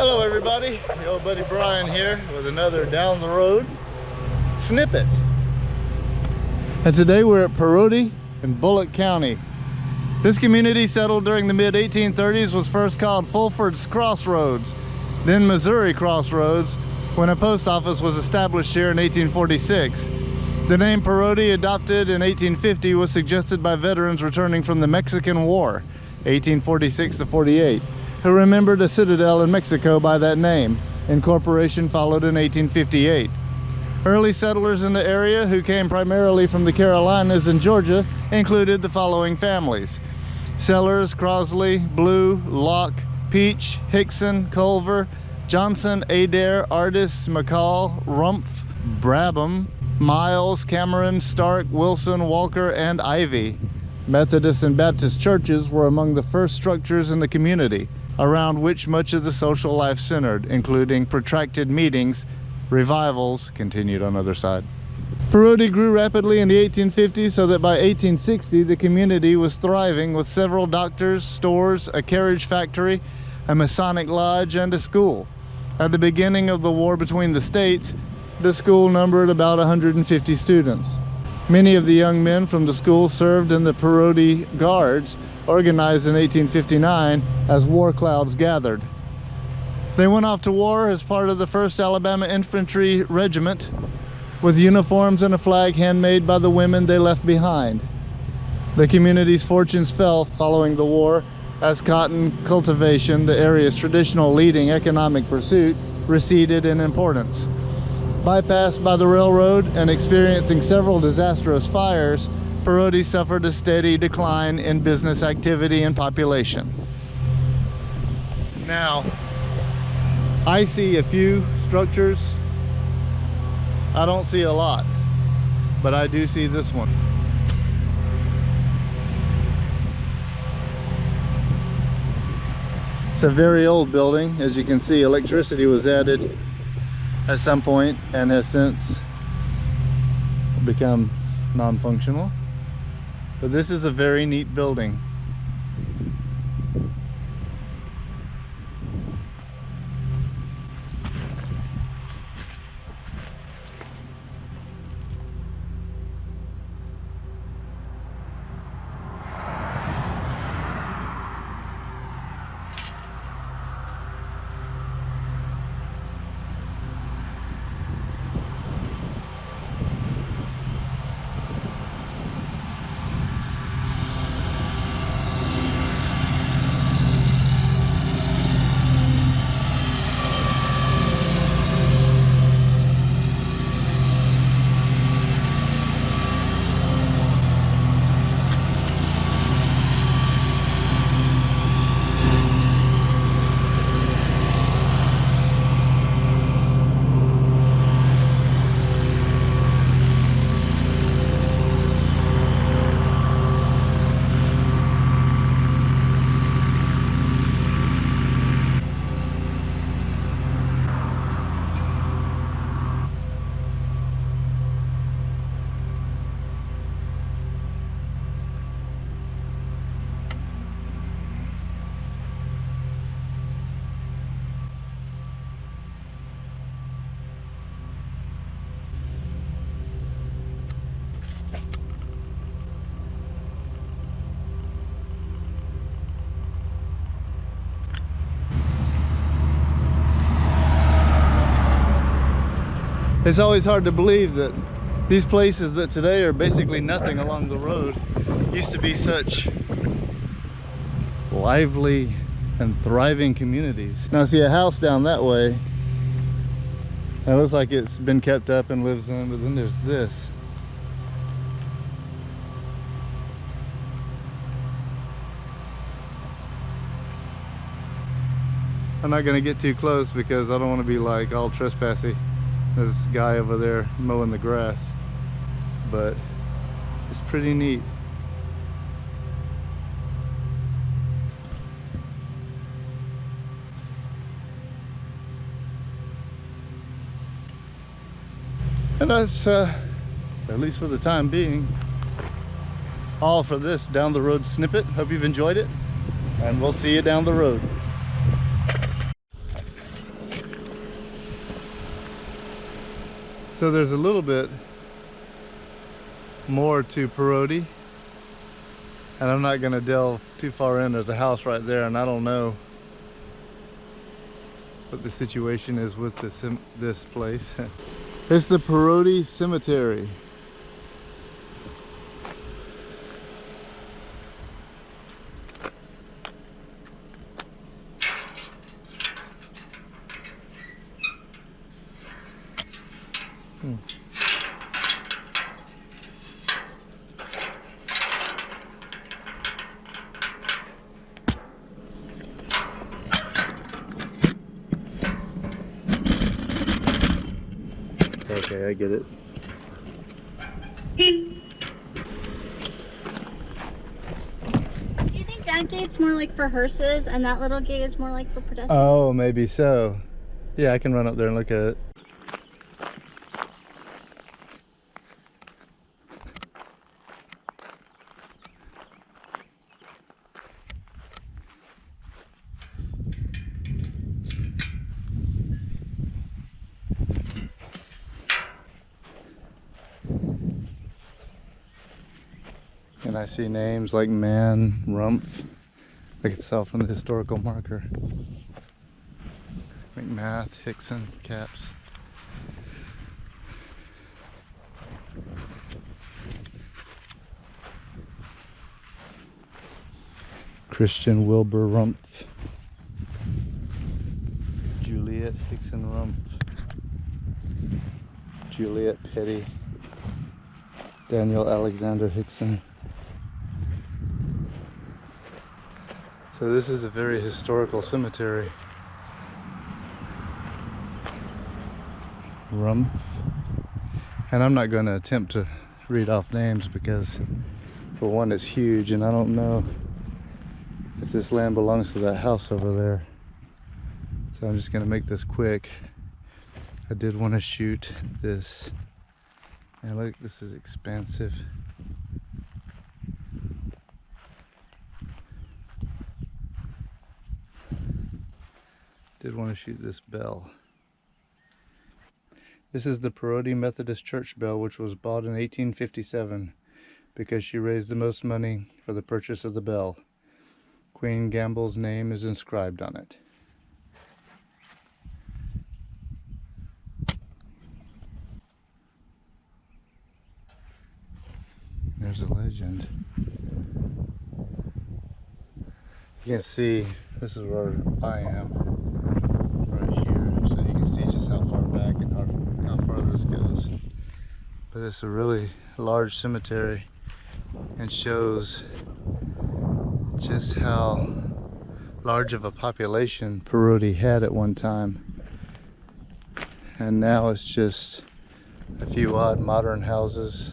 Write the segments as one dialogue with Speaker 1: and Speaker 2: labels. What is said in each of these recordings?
Speaker 1: Hello everybody, your old buddy Brian here with another down the road snippet. And today we're at Parodi in Bullock County. This community, settled during the mid-1830s, was first called Fulford's Crossroads, then Missouri Crossroads, when a post office was established here in 1846. The name Parodi, adopted in 1850, was suggested by veterans returning from the Mexican War, 1846 to 48. who remembered a citadel in Mexico by that name. Incorporation followed in 1858. Early settlers in the area, who came primarily from the Carolinas and Georgia, included the following families: Sellers, Crosley, Blue, Locke, Peach, Hickson, Culver, Johnson, Adair, Artis, McCall, Rumpf, Brabham, Miles, Cameron, Stark, Wilson, Walker, and Ivy. Methodist and Baptist churches were among the first structures in the community, around which much of the social life centered, including protracted meetings. Revivals continued on the other side. Parodi grew rapidly in the 1850s, so that by 1860 the community was thriving, with several doctors, stores, a carriage factory, a Masonic lodge, and a school. At the beginning of the war between the states, the school numbered about 150 students. Many of the young men from the school served in the Parodi Guards, organized in 1859 as war clouds gathered. They went off to war as part of the 1st Alabama Infantry Regiment, with uniforms and a flag handmade by the women they left behind. The community's fortunes fell following the war, as cotton cultivation, the area's traditional leading economic pursuit, receded in importance. Bypassed by the railroad and experiencing several disastrous fires, Parodi suffered a steady decline in business activity and population. Now, I see a few structures. I don't see a lot, but I do see this one. It's a very old building. As you can see, electricity was added at some point and has since become non-functional. But this is a very neat building. It's always hard to believe that these places that today are basically nothing along the road used to be such lively and thriving communities. Now, see a house down that way. It looks like it's been kept up and lives in, but then there's this. I'm not gonna get too close because I don't want to be like all trespassy. This guy over there mowing the grass, but it's pretty neat. And that's, at least for the time being, all for this down the road snippet. Hope you've enjoyed it, and we'll see you down the road. So there's a little bit more to Parodi, and I'm not going to delve too far in. There's a house right there, and I don't know what the situation is with this place. It's the Parodi Cemetery. Okay, I get it.
Speaker 2: Do you think that gate's more like for hearses and that little gate is more like for pedestrians?
Speaker 1: Oh, maybe so. Yeah, I can run up there and look at it. And I see names like Man, Rumpf, like I saw from the historical marker. McMath, Hickson, Caps. Christian Wilbur Rumpf. Juliet Hickson Rumpf. Juliet Petty. Daniel Alexander Hickson. So this is a very historical cemetery. Rumpf. And I'm not going to attempt to read off names because, for one, it's huge and I don't know if this land belongs to that house over there. So I'm just going to make this quick. I did want to shoot this. And look, this is expansive. Did want to shoot this bell. This is the Parodi Methodist Church bell, which was bought in 1857 because she raised the most money for the purchase of the bell. Queen Gamble's name is inscribed on it. There's a legend. You can see, this is where I am, right here, so you can see just how far back and how far this goes. But it's a really large cemetery and shows just how large of a population Parodi had at one time. And now it's just a few odd modern houses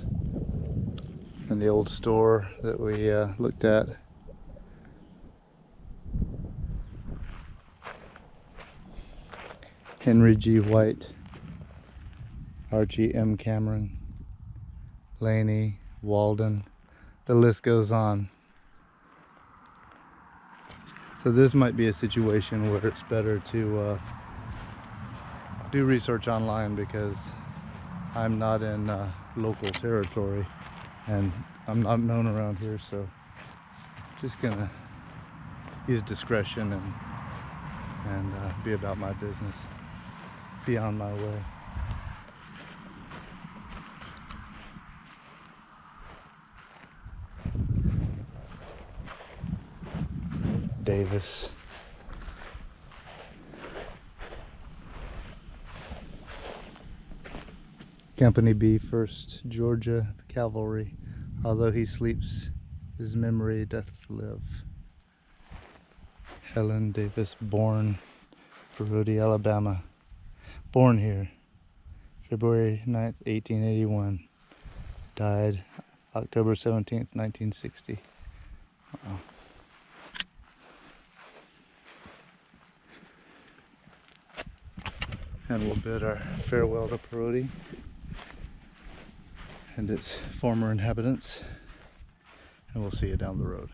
Speaker 1: and the old store that we looked at. Henry G. White, Archie M. Cameron, Laney, Walden, the list goes on. So this might be a situation where it's better to do research online because I'm not in local territory and I'm not known around here, so just gonna use discretion and be about my business. Be on my way. Davis. Company B, 1st Georgia Cavalry. Although he sleeps, his memory doth live. Helen Davis, born Parodi, Alabama. Born here, February 9th, 1881. Died October 17th, 1960. Wow. And we'll bid our farewell to Parodi and its former inhabitants, and we'll see you down the road.